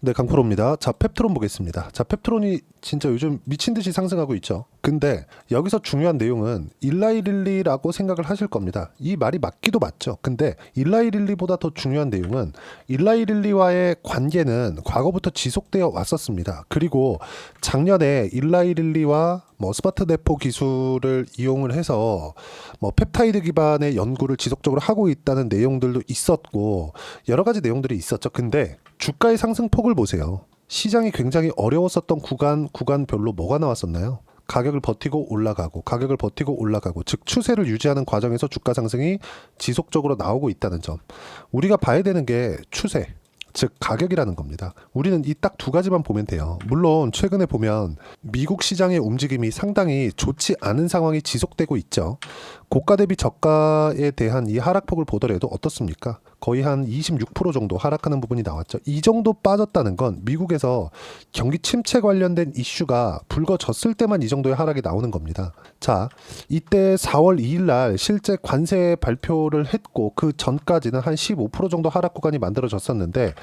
네, 강프로입니다. 자, 펩트론 보겠습니다. 자, 펩트론이 진짜 요즘 미친 듯이 상승하고 있죠. 근데 여기서 중요한 내용은 일라이릴리라고 생각을 하실 겁니다. 이 말이 맞기도 맞죠. 근데 일라이릴리보다 더 중요한 내용은 일라이릴리와의 관계는 과거부터 지속되어 왔었습니다. 그리고 작년에 일라이릴리와 스마트 대포 기술을 이용을 해서 펩타이드 기반의 연구를 지속적으로 하고 있다는 내용들도 있었고 여러 가지 내용들이 있었죠. 근데 주가의 상승폭을 보세요. 시장이 굉장히 어려웠었던 구간별로 뭐가 나왔었나요? 가격을 버티고 올라가고 가격을 버티고 올라가고 즉 추세를 유지하는 과정에서 주가 상승이 지속적으로 나오고 있다는 점. 우리가 봐야 되는 게 추세, 즉 가격이라는 겁니다. 우리는 이 딱 두 가지만 보면 돼요. 물론 최근에 보면 미국 시장의 움직임이 상당히 좋지 않은 상황이 지속되고 있죠. 고가 대비 저가에 대한 이 하락폭을 보더라도 어떻습니까? 거의 한 26% 정도 하락하는 부분이 나왔죠. 이 정도 빠졌다는 건 미국에서 경기 침체 관련된 이슈가 불거졌을 때만 이 정도의 하락이 나오는 겁니다. 자, 이때 4월 2일 날 실제 관세 발표를 했고 그 전까지는 한 15% 정도 하락 구간이 만들어졌었는데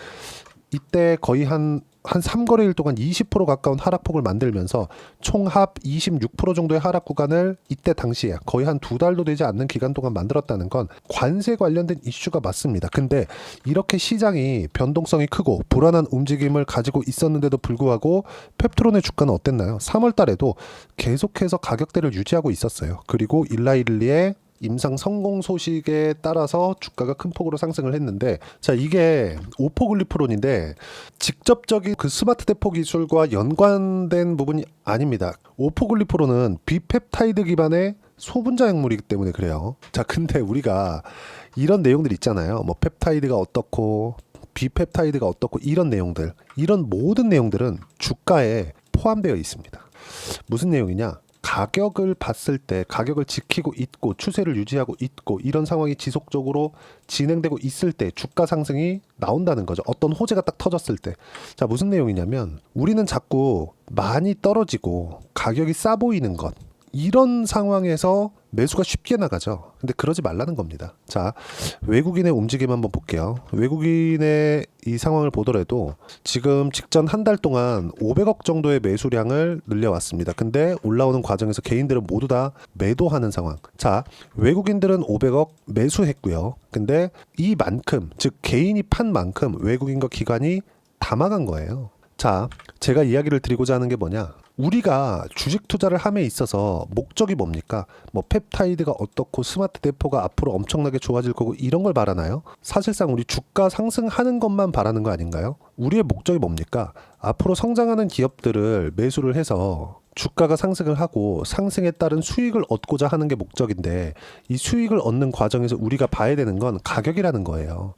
이때 거의 한 3거래일 동안 20% 가까운 하락폭을 만들면서 총합 26% 정도의 하락 구간을 이때 당시에 거의 한 2달도 되지 않는 기간 동안 만들었다는 건 관세 관련된 이슈가 맞습니다. 근데 이렇게 시장이 변동성이 크고 불안한 움직임을 가지고 있었는데도 불구하고 펩트론의 주가는 어땠나요? 3월 달에도 계속해서 가격대를 유지하고 있었어요. 그리고 일라이릴리의 임상 성공 소식에 따라서 주가가 큰 폭으로 상승을 했는데, 자, 이게 오포글리프론인데 직접적인 그 스마트 대포 기술과 연관된 부분이 아닙니다. 오포글리프론은 비펩타이드 기반의 소분자 약물이기 때문에 그래요. 자, 근데 우리가 이런 내용들 있잖아요. 펩타이드가 어떻고 비펩타이드가 어떻고 이런 내용들, 이런 모든 내용들은 주가에 포함되어 있습니다. 무슨 내용이냐? 가격을 봤을 때 가격을 지키고 있고 추세를 유지하고 있고 이런 상황이 지속적으로 진행되고 있을 때 주가 상승이 나온다는 거죠. 어떤 호재가 딱 터졌을 때. 자, 무슨 내용이냐면 우리는 자꾸 많이 떨어지고 가격이 싸 보이는 것, 이런 상황에서 매수가 쉽게 나가죠. 근데 그러지 말라는 겁니다. 자, 외국인의 움직임 한번 볼게요. 외국인의 이 상황을 보더라도 지금 직전 한 달 동안 500억 정도의 매수량을 늘려왔습니다. 근데 올라오는 과정에서 개인들은 모두 다 매도하는 상황. 자, 외국인들은 500억 매수했고요. 근데 이만큼, 즉 개인이 판 만큼 외국인과 기관이 담아간 거예요. 자, 제가 이야기를 드리고자 하는 게 뭐냐? 우리가 주식 투자를 함에 있어서 목적이 뭡니까? 펩타이드가 어떻고 스마트 대포가 앞으로 엄청나게 좋아질 거고 이런 걸 바라나요? 사실상 우리 주가 상승하는 것만 바라는 거 아닌가요? 우리의 목적이 뭡니까? 앞으로 성장하는 기업들을 매수를 해서 주가가 상승을 하고 상승에 따른 수익을 얻고자 하는 게 목적인데 이 수익을 얻는 과정에서 우리가 봐야 되는 건 가격이라는 거예요.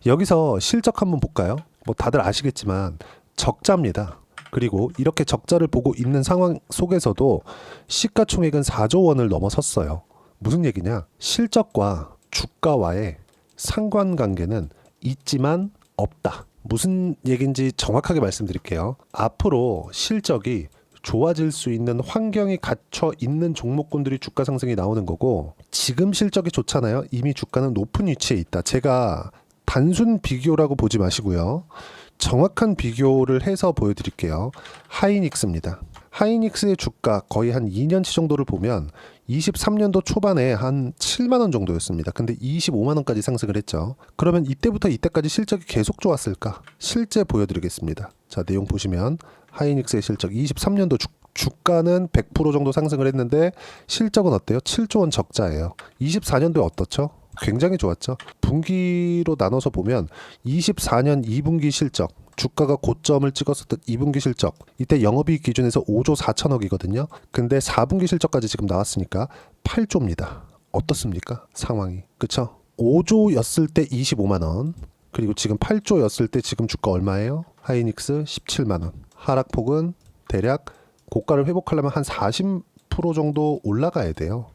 여기서 실적 한번 볼까요? 다들 아시겠지만 적자입니다. 그리고 이렇게 적자를 보고 있는 상황 속에서도 시가총액은 4조 원을 넘어섰어요. 무슨 얘기냐? 실적과 주가와의 상관관계는 있지만 없다. 무슨 얘기인지 정확하게 말씀드릴게요. 앞으로 실적이 좋아질 수 있는 환경이 갖춰 있는 종목군들이 주가 상승이 나오는 거고 지금 실적이 좋잖아요. 이미 주가는 높은 위치에 있다. 제가 단순 비교라고 보지 마시고요. 정확한 비교를 해서 보여드릴게요. 하이닉스입니다. 하이닉스의 주가 거의 한 2년치 정도를 보면 23년도 초반에 한 7만 원 정도였습니다. 근데 25만 원까지 상승을 했죠. 그러면 이때부터 이때까지 실적이 계속 좋았을까? 실제 보여드리겠습니다. 자, 내용 보시면 하이닉스의 실적 23년도 주가는 100% 정도 상승을 했는데 실적은 어때요? 7조 원 적자예요. 24년도에 어떻죠? 굉장히 좋았죠. 분기로 나눠서 보면 24년 2분기 실적, 주가가 고점을 찍었었던 2분기 실적, 이때 영업이익 기준에서 5조 4천억이거든요. 근데 4분기 실적까지 지금 나왔으니까 8조입니다. 어떻습니까? 상황이. 그쵸? 5조였을 때 25만 원, 그리고 지금 8조였을 때 지금 주가 얼마예요? 하이닉스 17만 원. 하락폭은 대략 고가를 회복하려면 한 40% 정도 올라가야 돼요.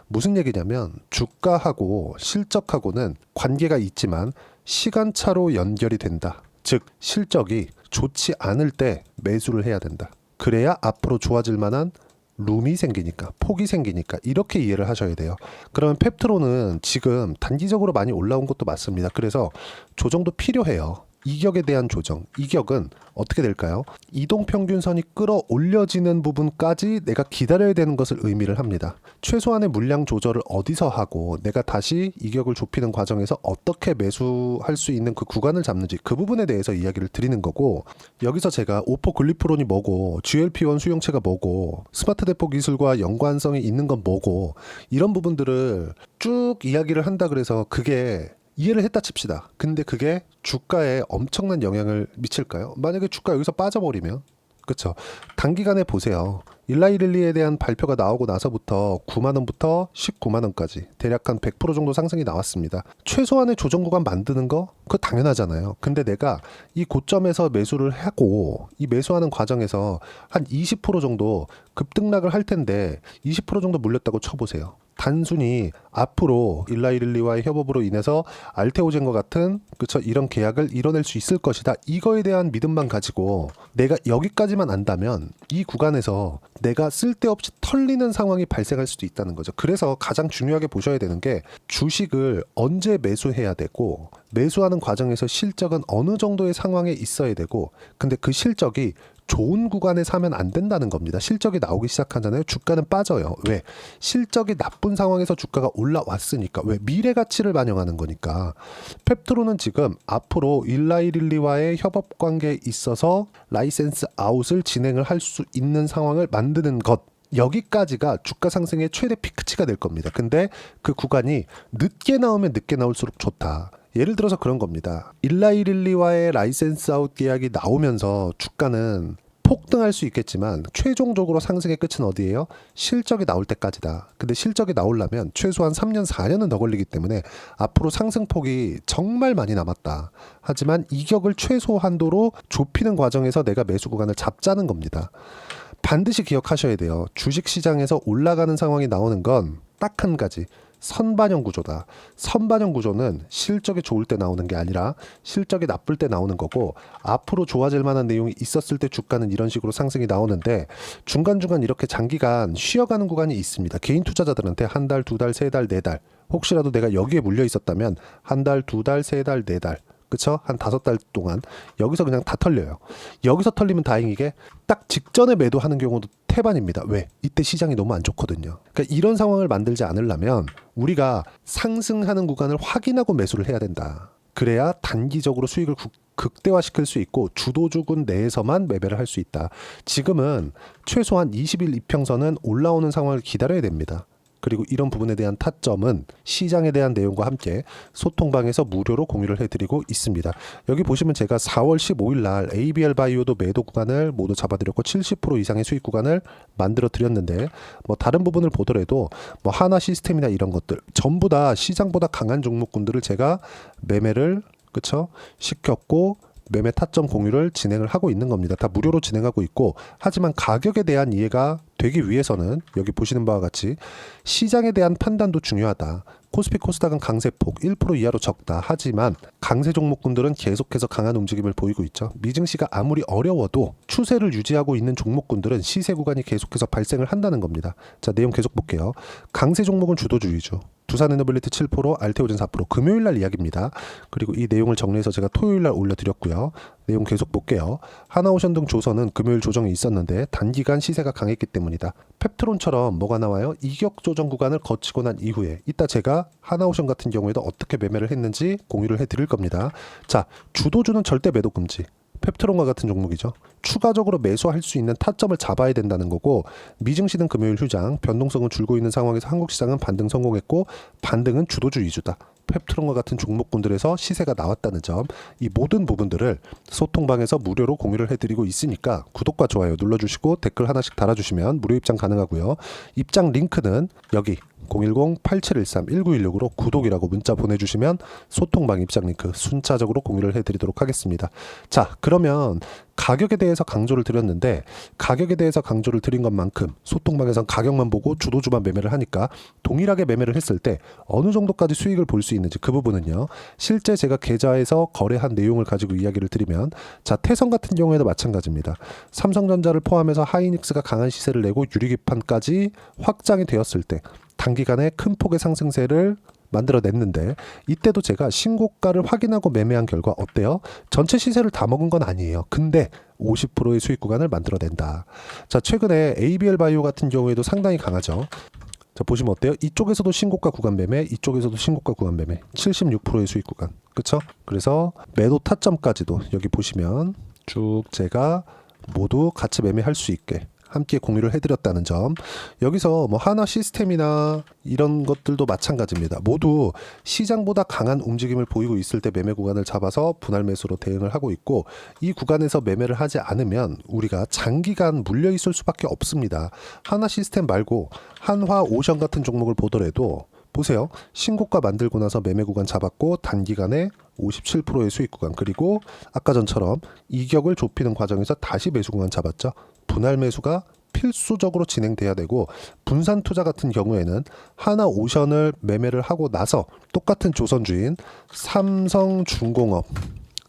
무슨 얘기냐면 주가하고 실적하고는 관계가 있지만 시간차로 연결이 된다. 즉 실적이 좋지 않을 때 매수를 해야 된다. 그래야 앞으로 좋아질 만한 룸이 생기니까, 폭이 생기니까 이렇게 이해를 하셔야 돼요. 그러면 펩트론은 지금 단기적으로 많이 올라온 것도 맞습니다. 그래서 조정도 필요해요. 이격에 대한 조정. 이격은 어떻게 될까요? 이동평균선이 끌어올려지는 부분까지 내가 기다려야 되는 것을 의미를 합니다. 최소한의 물량 조절을 어디서 하고 내가 다시 이격을 좁히는 과정에서 어떻게 매수할 수 있는 그 구간을 잡는지 그 부분에 대해서 이야기를 드리는 거고, 여기서 제가 오포 글리프론이 뭐고 GLP-1 수용체가 뭐고 스마트 대포 기술과 연관성이 있는 건 뭐고 이런 부분들을 쭉 이야기를 한다 그래서 그게 이해를 했다 칩시다. 근데 그게 주가에 엄청난 영향을 미칠까요? 만약에 주가 여기서 빠져버리면, 그렇죠? 단기간에 보세요. 일라이릴리에 대한 발표가 나오고 나서부터 9만 원부터 19만 원까지 대략 한 100% 정도 상승이 나왔습니다. 최소한의 조정 구간 만드는 거 그거 당연하잖아요. 근데 내가 이 고점에서 매수를 하고 이 매수하는 과정에서 한 20% 정도 급등락을 할 텐데 20% 정도 물렸다고 쳐보세요. 단순히 앞으로 일라이릴리와의 협업으로 인해서 알테오젠과 같은 그쵸 이런 계약을 이뤄낼 수 있을 것이다. 이거에 대한 믿음만 가지고 내가 여기까지만 안다면 이 구간에서 내가 쓸데없이 털리는 상황이 발생할 수도 있다는 거죠. 그래서 가장 중요하게 보셔야 되는 게 주식을 언제 매수해야 되고 매수하는 과정에서 실적은 어느 정도의 상황에 있어야 되고, 근데 그 실적이 좋은 구간에 사면 안 된다는 겁니다. 실적이 나오기 시작하잖아요. 주가는 빠져요. 왜? 실적이 나쁜 상황에서 주가가 올라왔으니까. 왜? 미래 가치를 반영하는 거니까. 펩트론은 지금 앞으로 일라이릴리와의 협업 관계에 있어서 라이센스 아웃을 진행을 할 수 있는 상황을 만드는 것. 여기까지가 주가 상승의 최대 피크치가 될 겁니다. 근데 그 구간이 늦게 나오면 늦게 나올수록 좋다. 예를 들어서 그런 겁니다. 일라이릴리와의 라이센스 아웃 계약이 나오면서 주가는 폭등할 수 있겠지만 최종적으로 상승의 끝은 어디예요? 실적이 나올 때까지다. 근데 실적이 나오려면 최소한 3년, 4년은 더 걸리기 때문에 앞으로 상승폭이 정말 많이 남았다. 하지만 이격을 최소한도로 좁히는 과정에서 내가 매수 구간을 잡자는 겁니다. 반드시 기억하셔야 돼요. 주식시장에서 올라가는 상황이 나오는 건 딱 한 가지. 선반영 구조다. 선반영 구조는 실적이 좋을 때 나오는 게 아니라 실적이 나쁠 때 나오는 거고, 앞으로 좋아질 만한 내용이 있었을 때 주가는 이런 식으로 상승이 나오는데 중간중간 이렇게 장기간 쉬어가는 구간이 있습니다. 개인 투자자들한테 한 달, 두 달, 세 달, 네 달, 혹시라도 내가 여기에 물려 있었다면 한 달, 두 달, 세 달, 네 달, 그쵸? 한 5달 동안 여기서 그냥 다 털려요. 여기서 털리면 다행이게 딱 직전에 매도하는 경우도 태반입니다. 왜? 이때 시장이 너무 안 좋거든요. 그러니까 이런 상황을 만들지 않으려면 우리가 상승하는 구간을 확인하고 매수를 해야 된다. 그래야 단기적으로 수익을 극대화시킬 수 있고 주도주군 내에서만 매매를 할 수 있다. 지금은 최소한 20일 이평선은 올라오는 상황을 기다려야 됩니다. 그리고 이런 부분에 대한 타점은 시장에 대한 내용과 함께 소통방에서 무료로 공유를 해드리고 있습니다. 여기 보시면 제가 4월 15일 날 ABL 바이오도 매도 구간을 모두 잡아드렸고 70% 이상의 수익 구간을 만들어 드렸는데, 뭐 다른 부분을 보더라도 뭐 하나 시스템이나 이런 것들 전부 다 시장보다 강한 종목군들을 제가 매매를 그쵸 시켰고 매매 타점 공유를 진행을 하고 있는 겁니다. 다 무료로 진행하고 있고, 하지만 가격에 대한 이해가 되기 위해서는 여기 보시는 바와 같이 시장에 대한 판단도 중요하다. 코스피 코스닥은 강세폭 1% 이하로 적다. 하지만 강세 종목군들은 계속해서 강한 움직임을 보이고 있죠. 미증시가 아무리 어려워도 추세를 유지하고 있는 종목군들은 시세 구간이 계속해서 발생을 한다는 겁니다. 자, 내용 계속 볼게요. 강세 종목은 주도주 위주. 두산에너빌리티 7%, 알테오젠 4%. 금요일날 이야기입니다. 그리고 이 내용을 정리해서 제가 토요일날 올려드렸고요. 내용 계속 볼게요. 하나오션 등 조선은 금요일 조정이 있었는데 단기간 시세가 강했기 때문이다. 펩트론처럼 뭐가 나와요? 이격 조정 구간을 거치고 난 이후에 이따 제가 하나오션 같은 경우에도 어떻게 매매를 했는지 공유를 해드릴 겁니다. 자, 주도주는 절대 매도 금지. 펩트론과 같은 종목이죠. 추가적으로 매수할 수 있는 타점을 잡아야 된다는 거고, 미증시는 금요일 휴장, 변동성은 줄고 있는 상황에서 한국 시장은 반등 성공했고 반등은 주도주 위주다. 펩트론과 같은 종목군들에서 시세가 나왔다는 점, 이 모든 부분들을 소통방에서 무료로 공유를 해드리고 있으니까 구독과 좋아요 눌러주시고 댓글 하나씩 달아주시면 무료 입장 가능하고요. 입장 링크는 여기 010-8713-1916으로 구독이라고 문자 보내주시면 소통방 입장 링크 순차적으로 공유를 해드리도록 하겠습니다. 자, 그러면 가격에 대해서 강조를 드렸는데, 가격에 대해서 강조를 드린 것만큼 소통방에선 가격만 보고 주도주만 매매를 하니까 동일하게 매매를 했을 때 어느 정도까지 수익을 볼 수 있는지, 그 부분은요 실제 제가 계좌에서 거래한 내용을 가지고 이야기를 드리면, 자, 태성 같은 경우에도 마찬가지입니다. 삼성전자를 포함해서 하이닉스가 강한 시세를 내고 유리기판까지 확장이 되었을 때 단기간에 큰 폭의 상승세를 만들어냈는데 이때도 제가 신고가를 확인하고 매매한 결과 어때요? 전체 시세를 다 먹은 건 아니에요. 근데 50%의 수익 구간을 만들어낸다. 자, 최근에 ABL 바이오 같은 경우에도 상당히 강하죠. 자, 보시면 어때요? 이쪽에서도 신고가 구간 매매, 이쪽에서도 신고가 구간 매매, 76%의 수익 구간. 그쵸? 그래서 매도 타점까지도 여기 보시면 쭉 제가 모두 같이 매매할 수 있게 함께 공유를 해드렸다는 점. 여기서 뭐 하나 시스템이나 이런 것들도 마찬가지입니다. 모두 시장보다 강한 움직임을 보이고 있을 때 매매 구간을 잡아서 분할 매수로 대응을 하고 있고, 이 구간에서 매매를 하지 않으면 우리가 장기간 물려 있을 수밖에 없습니다. 하나 시스템 말고 한화 오션 같은 종목을 보더라도 보세요. 신고가 만들고 나서 매매 구간 잡았고 단기간에 57%의 수익 구간, 그리고 아까 전처럼 이격을 좁히는 과정에서 다시 매수 구간 잡았죠. 분할 매수가 필수적으로 진행돼야 되고, 분산 투자 같은 경우에는 하나 오션을 매매를 하고 나서 똑같은 조선주인 삼성중공업,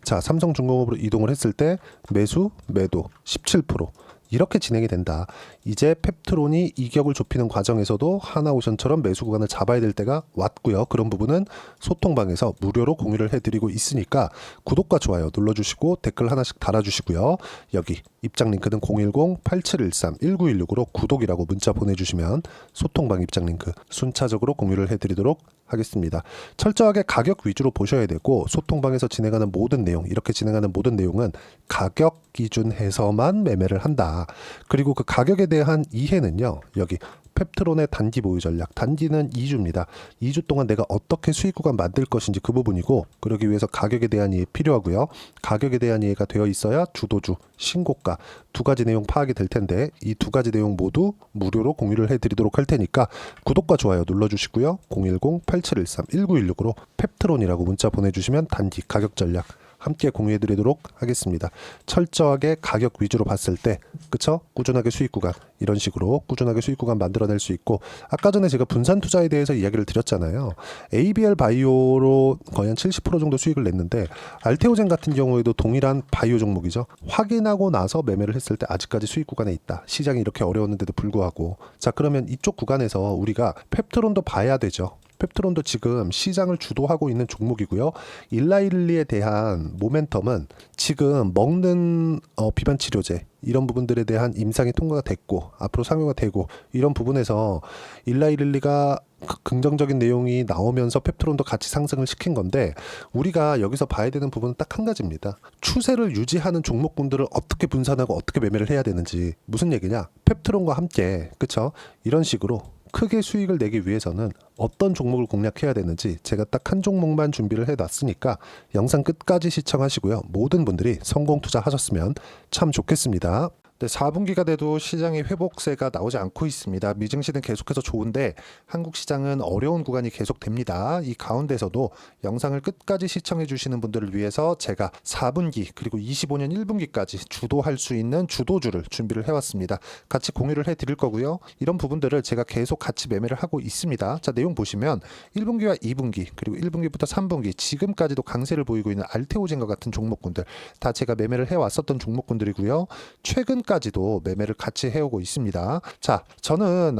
자, 삼성중공업으로 이동을 했을 때 매수, 매도 17%, 이렇게 진행이 된다. 이제 펩트론이 이격을 좁히는 과정에서도 하나오션처럼 매수 구간을 잡아야 될 때가 왔고요. 그런 부분은 소통방에서 무료로 공유를 해드리고 있으니까 구독과 좋아요 눌러주시고 댓글 하나씩 달아주시고요. 여기 입장 링크는 010-8713-1916으로 구독이라고 문자 보내주시면 소통방 입장 링크 순차적으로 공유를 해드리도록 하겠습니다. 철저하게 가격 위주로 보셔야 되고, 소통방에서 진행하는 모든 내용, 이렇게 진행하는 모든 내용은 가격 기준해서만 매매를 한다. 그리고 그 가격에 대한 이해는요, 여기 펩트론의 단기 보유 전략, 단기는 2주입니다. 2주 동안 내가 어떻게 수익 구간 만들 것인지 그 부분이고, 그러기 위해서 가격에 대한 이해 필요하고요. 가격에 대한 이해가 되어 있어야 주도주, 신고가 두 가지 내용 파악이 될 텐데, 이 두 가지 내용 모두 무료로 공유를 해드리도록 할 테니까 구독과 좋아요 눌러주시고요. 010-8713-1916으로 펩트론이라고 문자 보내주시면 단기 가격 전략 함께 공유해드리도록 하겠습니다. 철저하게 가격 위주로 봤을 때, 그쵸? 꾸준하게 수익 구간, 이런 식으로 꾸준하게 수익 구간 만들어낼 수 있고, 아까 전에 제가 분산 투자에 대해서 이야기를 드렸잖아요. ABL 바이오로 거의 한 70% 정도 수익을 냈는데, 알테오젠 같은 경우에도 동일한 바이오 종목이죠. 확인하고 나서 매매를 했을 때 아직까지 수익 구간에 있다. 시장이 이렇게 어려웠는데도 불구하고. 자, 그러면 이쪽 구간에서 우리가 펩트론도 봐야 되죠. 펩트론도 지금 시장을 주도하고 있는 종목이고요. 일라일리에 대한 모멘텀은 지금 먹는 비만 치료제 이런 부분들에 대한 임상이 통과가 됐고 앞으로 상용화 되고, 이런 부분에서 일라일리가 긍정적인 내용이 나오면서 펩트론도 같이 상승을 시킨 건데, 우리가 여기서 봐야 되는 부분은 딱 한 가지입니다. 추세를 유지하는 종목군들을 어떻게 분산하고 어떻게 매매를 해야 되는지. 무슨 얘기냐? 펩트론과 함께, 그쵸? 이런 식으로 크게 수익을 내기 위해서는 어떤 종목을 공략해야 되는지 제가 딱 한 종목만 준비를 해놨으니까 영상 끝까지 시청하시고요. 모든 분들이 성공 투자하셨으면 참 좋겠습니다. 네, 4분기가 돼도 시장의 회복세가 나오지 않고 있습니다. 미증시는 계속해서 좋은데 한국 시장은 어려운 구간이 계속됩니다. 이 가운데서도 영상을 끝까지 시청해 주시는 분들을 위해서 제가 4분기 그리고 25년 1분기까지 주도할 수 있는 주도주를 준비를 해왔습니다. 같이 공유를 해드릴 거고요. 이런 부분들을 제가 계속 같이 매매를 하고 있습니다. 자, 내용 보시면 1분기와 2분기 그리고 1분기부터 3분기 지금까지도 강세를 보이고 있는 알테오젠과 같은 종목군들 다 제가 매매를 해왔었던 종목군들이고요. 최근까지도 매매를 같이 해오고 있습니다. 자, 저는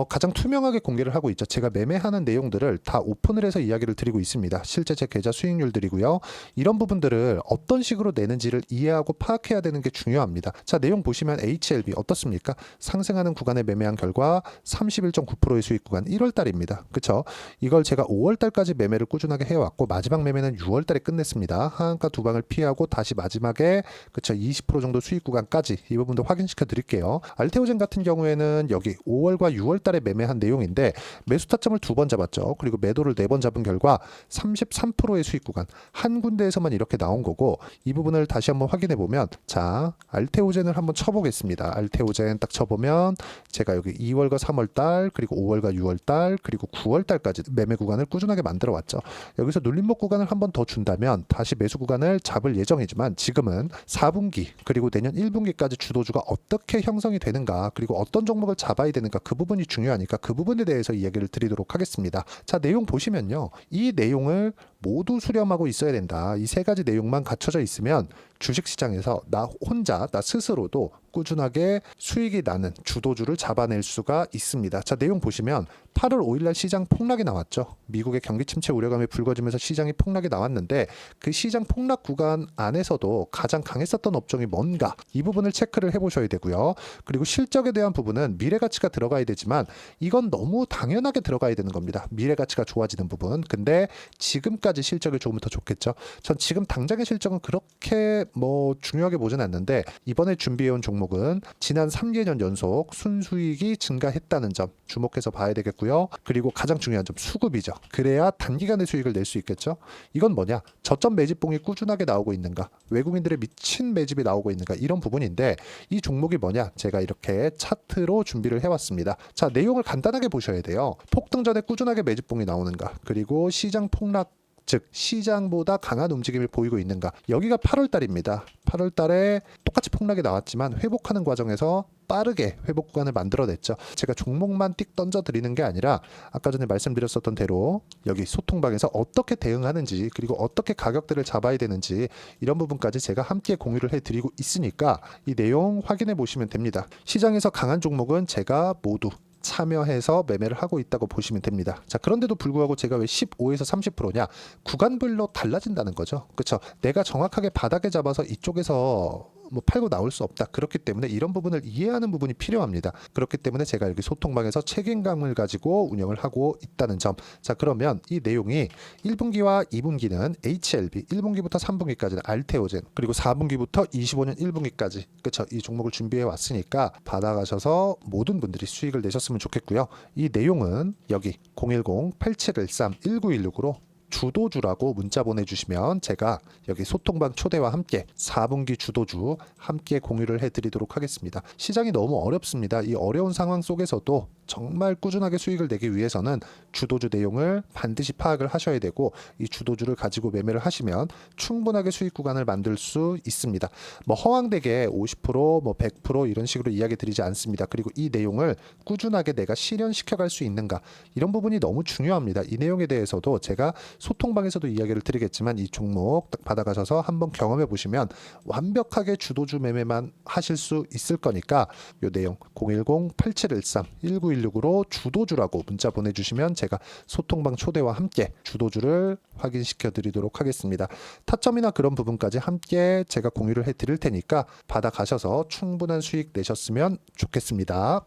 가장 투명하게 공개를 하고 있죠. 제가 매매하는 내용들을 다 오픈을 해서 이야기를 드리고 있습니다. 실제 제 계좌 수익률들이고요. 이런 부분들을 어떤 식으로 내는지를 이해하고 파악해야 되는 게 중요합니다. 자, 내용 보시면 HLB 어떻습니까? 상승하는 구간에 매매한 결과 31.9%의 수익 구간 1월달입니다. 그쵸? 이걸 제가 5월달까지 매매를 꾸준하게 해왔고 마지막 매매는 6월달에 끝냈습니다. 하한가 두 방을 피하고 다시 마지막에 그쵸 20% 정도 수익 구간까지 이 부분도 확인시켜 드릴게요. 알테오젠 같은 경우에는 여기 5월과 6월달에 매매한 내용인데 매수 타점을 2번 잡았죠. 그리고 매도를 4번 잡은 결과 33%의 수익 구간 한 군데에서만 이렇게 나온 거고, 이 부분을 다시 한번 확인해 보면, 자, 알테오젠을 한번 쳐보겠습니다. 알테오젠 딱 쳐보면 제가 여기 2월과 3월달 그리고 5월과 6월달 그리고 9월달까지 매매 구간을 꾸준하게 만들어 왔죠. 여기서 눌림목 구간을 한번 더 준다면 다시 매수 구간을 잡을 예정이지만, 지금은 4분기 그리고 내년 1분기까지 주도주가 어떻게 형성이 되는가, 그리고 어떤 종목을 잡아야 되는가, 그 부분이 중요하니까 그 부분에 대해서 이야기를 드리도록 하겠습니다. 자, 내용 보시면요. 이 내용을 모두 수렴하고 있어야 된다. 이 세 가지 내용만 갖춰져 있으면 주식시장에서 나 혼자, 나 스스로도 꾸준하게 수익이 나는 주도주를 잡아낼 수가 있습니다. 자, 내용 보시면 8월 5일날 시장 폭락이 나왔죠. 미국의 경기 침체 우려감이 불거지면서 시장이 폭락이 나왔는데 그 시장 폭락 구간 안에서도 가장 강했었던 업종이 뭔가 이 부분을 체크를 해보셔야 되고요. 그리고 실적에 대한 부분은 미래 가치가 들어가야 되지만 이건 너무 당연하게 들어가야 되는 겁니다. 미래 가치가 좋아지는 부분. 근데 지금까지 실적이 좋으면 더 좋겠죠. 전 지금 당장의 실적은 그렇게 중요하게 보진 않는데 이번에 준비해온 종목은 지난 3개년 연속 순수익이 증가했다는 점 주목해서 봐야 되겠고요. 그리고 가장 중요한 점 수급이죠. 그래야 단기간에 수익을 낼 수 있겠죠. 이건 뭐냐? 저점 매집봉이 꾸준하게 나오고 있는가? 외국인들의 미친 매집이 나오고 있는가? 이런 부분인데 이 종목이 뭐냐? 제가 이렇게 차트로 준비를 해왔습니다. 자, 내용을 간단하게 보셔야 돼요. 폭등 전에 꾸준하게 매집봉이 나오는가? 그리고 시장 폭락 즉 시장보다 강한 움직임을 보이고 있는가. 여기가 8월 달입니다. 8월 달에 똑같이 폭락이 나왔지만 회복하는 과정에서 빠르게 회복 구간을 만들어냈죠. 제가 종목만 띡 던져드리는 게 아니라 아까 전에 말씀드렸었던 대로 여기 소통방에서 어떻게 대응하는지 그리고 어떻게 가격대를 잡아야 되는지 이런 부분까지 제가 함께 공유를 해드리고 있으니까 이 내용 확인해 보시면 됩니다. 시장에서 강한 종목은 제가 모두 참여해서 매매를 하고 있다고 보시면 됩니다. 자, 그런데도 불구하고 제가 왜 15에서 30%냐? 구간별로 달라진다는 거죠. 그렇죠? 내가 정확하게 바닥에 잡아서 이쪽에서 팔고 나올 수 없다. 그렇기 때문에 이런 부분을 이해하는 부분이 필요합니다. 그렇기 때문에 제가 여기 소통방에서 책임감을 가지고 운영을 하고 있다는 점. 자, 그러면 이 내용이 1분기와 2분기는 HLB, 1분기부터 3분기까지는 알테오젠, 그리고 4분기부터 25년 1분기까지 그렇죠? 이 종목을 준비해 왔으니까 받아가셔서 모든 분들이 수익을 내셨으면 좋겠고요. 이 내용은 여기 010-8713-1916으로 주도주라고 문자 보내주시면 제가 여기 소통방 초대와 함께 4분기 주도주 함께 공유를 해드리도록 하겠습니다. 시장이 너무 어렵습니다. 이 어려운 상황 속에서도 정말 꾸준하게 수익을 내기 위해서는 주도주 내용을 반드시 파악을 하셔야 되고 이 주도주를 가지고 매매를 하시면 충분하게 수익 구간을 만들 수 있습니다. 허황되게 50%, 100% 이런 식으로 이야기 드리지 않습니다. 그리고 이 내용을 꾸준하게 내가 실현시켜 갈 수 있는가 이런 부분이 너무 중요합니다. 이 내용에 대해서도 제가 소통방에서도 이야기를 드리겠지만 이 종목 딱 받아가셔서 한번 경험해 보시면 완벽하게 주도주 매매만 하실 수 있을 거니까 이 내용 010-8713-1916으로 주도주라고 문자 보내주시면 제가 소통방 초대와 함께 주도주를 확인시켜 드리도록 하겠습니다. 타점이나 그런 부분까지 함께 제가 공유를 해 드릴 테니까 받아가셔서 충분한 수익 내셨으면 좋겠습니다.